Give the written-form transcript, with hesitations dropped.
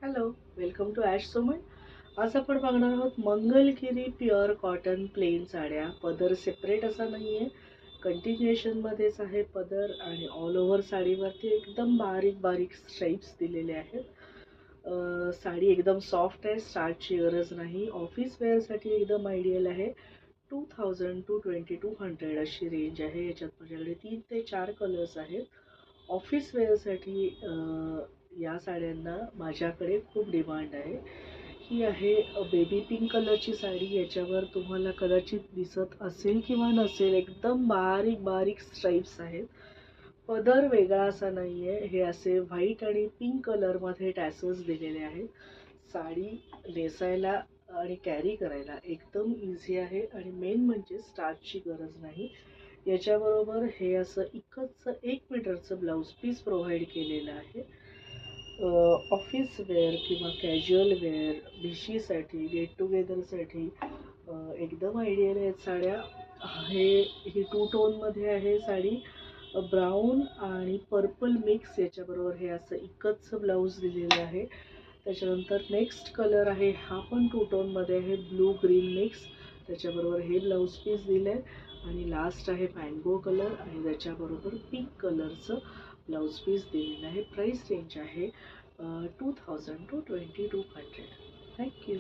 Hello, welcome to Ash Soman. आज आपण बघणार आहोत मंगलगिरी प्युअर कॉटन प्लेन साड्या. पदर सेपरेट असा नाही आहे, कंटिन्युएशनमध्येच आहे पदर आणि ऑल ओव्हर साडीवरती एकदम बारीक बारीक स्ट्राइप्स दिलेले आहेत. साडी एकदम सॉफ्ट आहे, स्टार्चची गरज नाही. ऑफिस वेअरसाठी एकदम आयडियल आहे. 2000 टू 2200 अशी रेंज आहे. याच्यात माझ्याकडे 3 ते 4 कलर्स आहेत. ऑफिस वेअरसाठी या साड्यांना माझ्याकडे खूप डिमांड आहे. ही आहे बेबी पिंक कलरची साडी. याच्यावर तुम्हाला कदाचित दिसत असेल किंवा नसेल, एकदम बारीक बारीक स्ट्राइप्स आहेत. पदर वेगळा असा नाही आहे. हे असे व्हाईट आणि पिंक कलरमध्ये टॅसल्स दिलेले आहेत. साडी नेसायला आणि कॅरी करायला एकदम इझी आहे आणि मेन म्हणजे स्टार्चची गरज नाही. याच्याबरोबर हे असं एकच 1 मीटरचं ब्लाऊज पीस प्रोव्हाइड केलेलं आहे. ऑफिस वेअर किंवा कॅज्युअल वेअर, भिशीसाठी, गेट टुगेदरसाठी एकदम आयडियल आहेत साड्या. ही 2 टोनमध्ये आहे साडी. ब्राऊन आणि पर्पल मिक्स, याच्याबरोबर हे असं एकच ब्लाऊज दिलेलं आहे. त्याच्यानंतर नेक्स्ट कलर आहे, हा पण 2 टोनमध्ये आहे, ब्लू ग्रीन मिक्स. त्याच्याबरोबर हे ब्लाऊज पीस दिलं आहे आणि लास्ट आहे मँगो कलर आणि त्याच्याबरोबर पिंक कलरचं ब्लाऊज पीस दिलेलं आहे. प्राइस रेंज आहे 2000 टू 2200. थँक्यू.